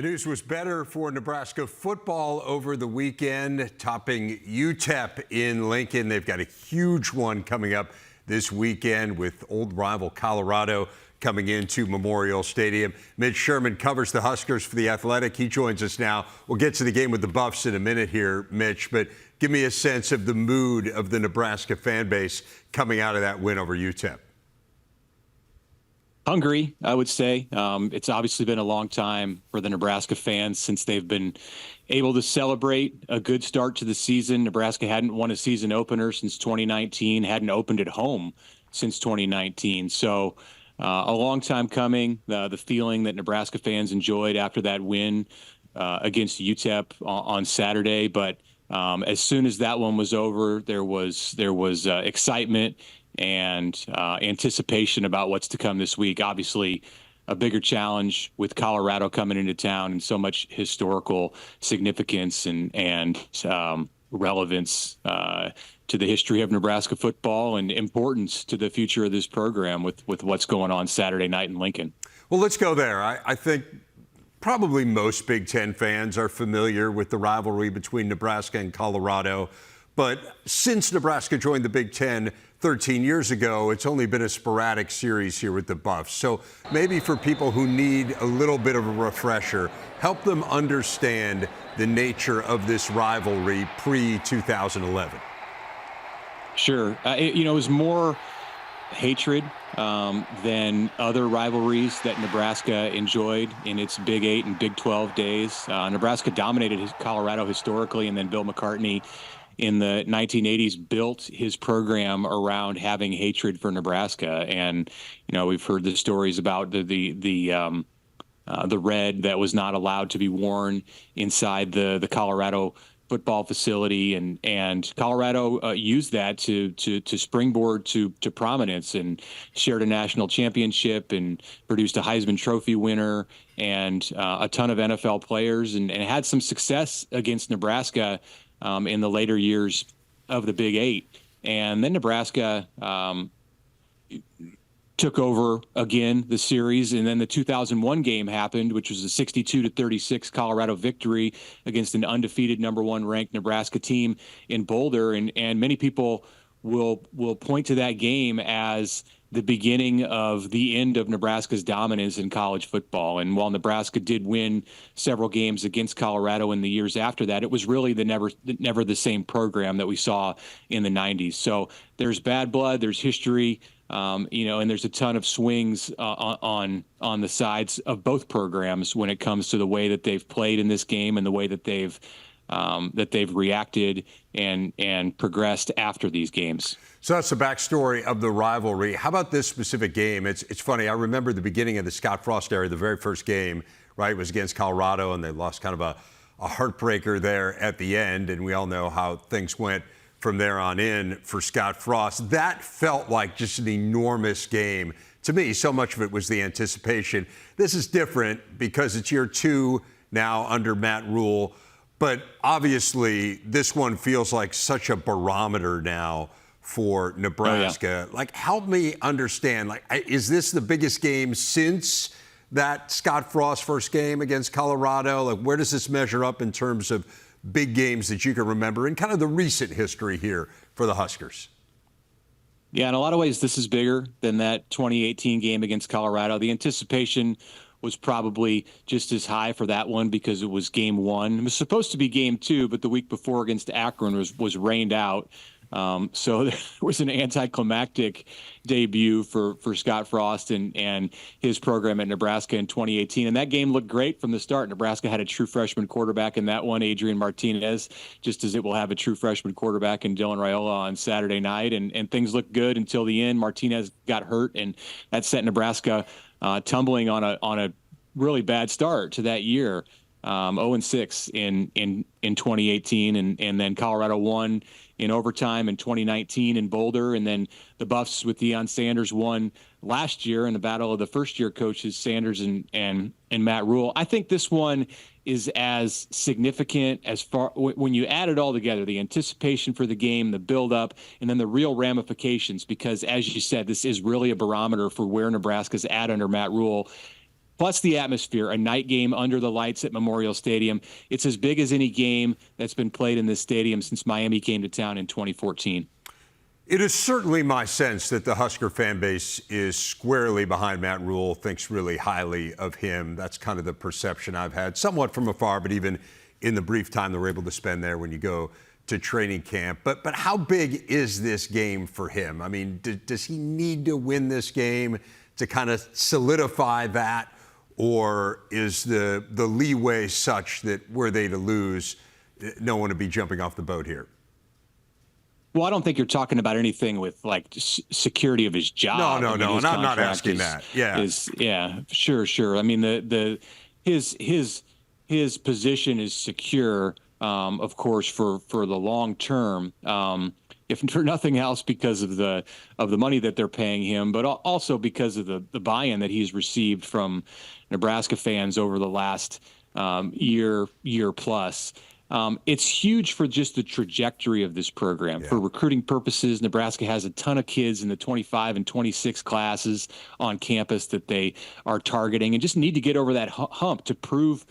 The news was better for Nebraska football over the weekend, topping UTEP in Lincoln. They've got a huge one coming up this weekend with old rival Colorado coming into Memorial Stadium. Mitch Sherman covers the Huskers for The Athletic. He joins us now. We'll get to the game with the Buffs in a minute here, Mitch, but give me a sense of the mood of the Nebraska fan base coming out of that win over UTEP. Hungry, I would say. It's obviously been a long time for the Nebraska fans since they've been able to celebrate a good start to the season. Nebraska hadn't won a season opener since 2019, hadn't opened at home since 2019. So a long time coming. The feeling that Nebraska fans enjoyed after that win against UTEP on Saturday. But as soon as that one was over, there was excitement and anticipation about what's to come this week. Obviously, a bigger challenge with Colorado coming into town and so much historical significance and relevance to the history of Nebraska football and importance to the future of this program with what's going on Saturday night in Lincoln. Well, let's go there. I think probably most Big Ten fans are familiar with the rivalry between Nebraska and Colorado. But since Nebraska joined the Big Ten 13 years ago, it's only been a sporadic series here with the Buffs. So maybe for people who need a little bit of a refresher, help them understand the nature of this rivalry pre-2011. Sure. It was more hatred than other rivalries that Nebraska enjoyed in its Big 8 and Big 12 days. Nebraska dominated Colorado historically, and then Bill McCartney in the 1980s built his program around having hatred for Nebraska. And, we've heard the stories about the red that was not allowed to be worn inside the Colorado football facility. And Colorado used that to springboard to prominence and shared a national championship and produced a Heisman Trophy winner and a ton of NFL players and had some success against Nebraska in the later years of the Big 8. And then Nebraska took over again the series, and then the 2001 game happened, which was a 62-36 Colorado victory against an undefeated number 1 ranked Nebraska team in Boulder. And many people will point to that game as the beginning of the end of Nebraska's dominance in college football. And while Nebraska did win several games against Colorado in the years after that, it was really never the same program that we saw in the 90s. So there's bad blood, there's history, and there's a ton of swings on the sides of both programs when it comes to the way that they've played in this game and the way that they've reacted and progressed after these games. So that's the backstory of the rivalry. How about this specific game? It's funny. I remember the beginning of the Scott Frost era, the very first game, right, was against Colorado, and they lost kind of a heartbreaker there at the end, and we all know how things went from there on in for Scott Frost. That felt like just an enormous game. To me, so much of it was the anticipation. This is different because it's year 2 now under Matt Rule. But obviously, this one feels like such a barometer now for Nebraska. Oh, yeah. Like, help me understand, is this the biggest game since that Scott Frost first game against Colorado? Like, where does this measure up in terms of big games that you can remember in kind of the recent history here for the Huskers? Yeah, in a lot of ways, this is bigger than that 2018 game against Colorado. The anticipation was probably just as high for that one because it was game 1. It was supposed to be game 2, but the week before against Akron was rained out. So there was an anticlimactic debut for Scott Frost and his program at Nebraska in 2018. And that game looked great from the start. Nebraska had a true freshman quarterback in that one, Adrian Martinez, just as it will have a true freshman quarterback in Dylan Raiola on Saturday night. And things looked good until the end. Martinez got hurt, and that set Nebraska tumbling on a really bad start to that year. 0-6 in 2018, and then Colorado won in overtime in 2019 in Boulder, and then the Buffs with Deion Sanders won last year in the battle of the first-year coaches, Sanders and Matt Rule. I think this one is as significant as far when you add it all together, the anticipation for the game, the build-up, and then the real ramifications, because as you said, this is really a barometer for where Nebraska's at under Matt Rule. plus the atmosphere, a night game under the lights at Memorial Stadium. It's as big as any game that's been played in this stadium since Miami came to town in 2014. It is certainly my sense that the Husker fan base is squarely behind Matt Rule, thinks really highly of him. That's kind of the perception I've had, somewhat from afar, but even in the brief time that we're able to spend there when you go to training camp. But how big is this game for him? I mean, does he need to win this game to kind of solidify that? Or is the leeway such that were they to lose, no one would be jumping off the boat here? Well, I don't think you're talking about anything with like security of his job. No, and I'm not asking that. Yeah, sure. I mean, his position is secure, of course, for the long term. If for nothing else, because of the money that they're paying him, but also because of the buy-in that he's received from Nebraska fans over the last year plus. It's huge for just the trajectory of this program. Yeah. For recruiting purposes, Nebraska has a ton of kids in the 25 and 26 classes on campus that they are targeting and just need to get over that hump to prove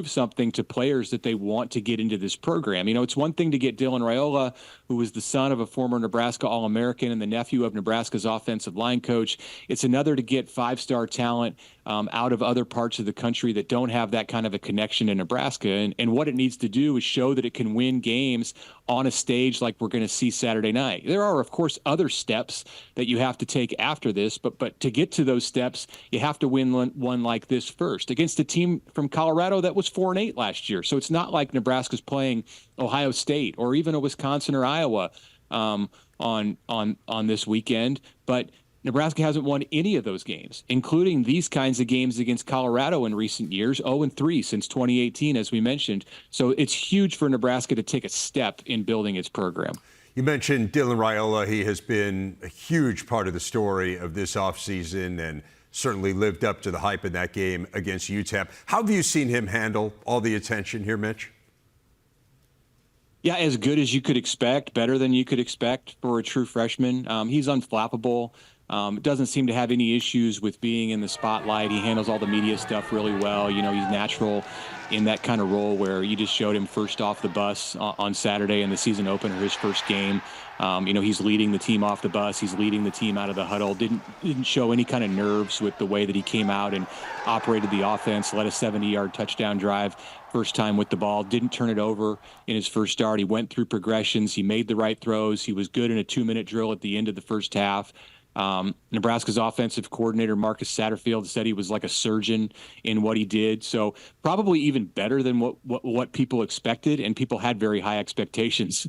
something to players that they want to get into this program. You know, it's one thing to get Dylan Raiola, who was the son of a former Nebraska All-American and the nephew of Nebraska's offensive line coach. It's another to get five-star talent out of other parts of the country that don't have that kind of a connection to Nebraska. And what it needs to do is show that it can win games on a stage like we're going to see Saturday night. There are, of course, other steps that you have to take after this, but to get to those steps, you have to win one like this first against a team from Colorado that was 4-8 last year. So it's not like Nebraska's playing Ohio State or even a Wisconsin or Iowa on this weekend, but Nebraska hasn't won any of those games, including these kinds of games against Colorado in recent years, 0-3 since 2018, as we mentioned. So it's huge for Nebraska to take a step in building its program. You mentioned Dylan Raiola. He has been a huge part of the story of this offseason and certainly lived up to the hype in that game against UTEP. How have you seen him handle all the attention here, Mitch? Yeah, as good as you could expect, better than you could expect for a true freshman. He's unflappable. Doesn't seem to have any issues with being in the spotlight. He handles all the media stuff really well. You know, he's natural in that kind of role where you just showed him first off the bus on Saturday in the season opener, his first game. You know, he's leading the team off the bus. He's leading the team out of the huddle. Didn't show any kind of nerves with the way that he came out and operated the offense, led a 70-yard touchdown drive first time with the ball, didn't turn it over in his first start. He went through progressions. He made the right throws. He was good in a 2-minute drill at the end of the first half. Nebraska's offensive coordinator, Marcus Satterfield, said he was like a surgeon in what he did. So probably even better than what people expected, and people had very high expectations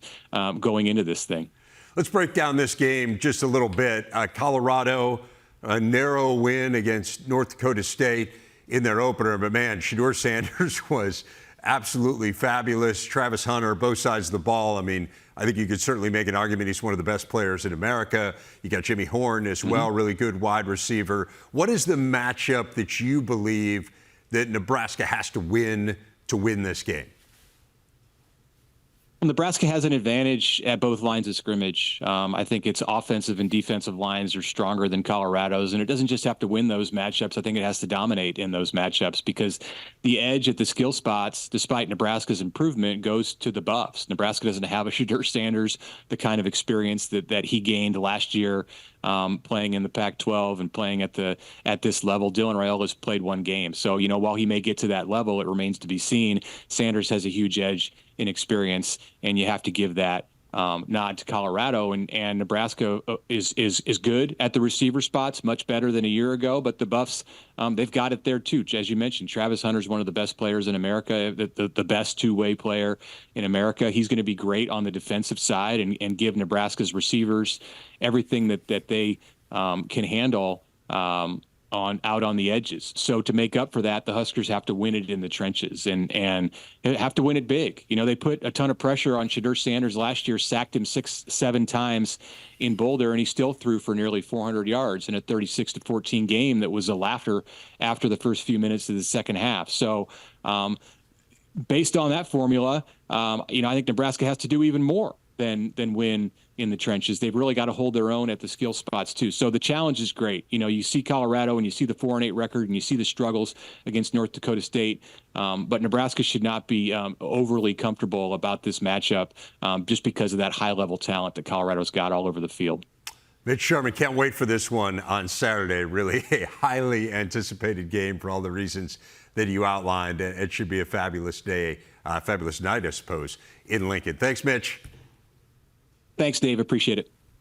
going into this thing. Let's break down this game just a little bit. Colorado, a narrow win against North Dakota State in their opener. But, man, Shedeur Sanders was absolutely fabulous. Travis Hunter, both sides of the ball. I mean, I think you could certainly make an argument he's one of the best players in America. You got Jimmy Horn as well, really good wide receiver. What is the matchup that you believe that Nebraska has to win this game? Nebraska has an advantage at both lines of scrimmage. I think its offensive and defensive lines are stronger than Colorado's, and it doesn't just have to win those matchups. I think it has to dominate in those matchups because the edge at the skill spots, despite Nebraska's improvement, goes to the Buffs. Nebraska doesn't have a Shedeur Sanders, the kind of experience that he gained last year playing in the Pac-12 and playing at this level. Dylan Raiola's played one game. So, you know, while he may get to that level, it remains to be seen. Sanders has a huge edge in experience, and you have to give that nod to Colorado. And Nebraska is good at the receiver spots, much better than a year ago. But the Buffs, they've got it there too. As you mentioned, Travis Hunter's one of the best players in America, the best two-way player in America. He's going to be great on the defensive side and give Nebraska's receivers everything that they can handle out on the edges. So to make up for that, the Huskers have to win it in the trenches and have to win it big. You know, they put a ton of pressure on Shedeur Sanders last year, sacked him 6-7 times in Boulder, and he still threw for nearly 400 yards in a 36-14 game that was a laughter after the first few minutes of the second half. So based on that formula, you know, I think Nebraska has to do even more than win in the trenches. They've really got to hold their own at the skill spots too. So the challenge is great. You see Colorado and you see the 4-8 record and you see the struggles against North Dakota State. But Nebraska should not be overly comfortable about this matchup just because of that high-level talent that Colorado's got all over the field. Mitch Sherman, can't wait for this one on Saturday. Really a highly anticipated game for all the reasons that you outlined. It should be a fabulous day, fabulous night, I suppose, in Lincoln. Thanks, Mitch. Thanks, Dave. Appreciate it.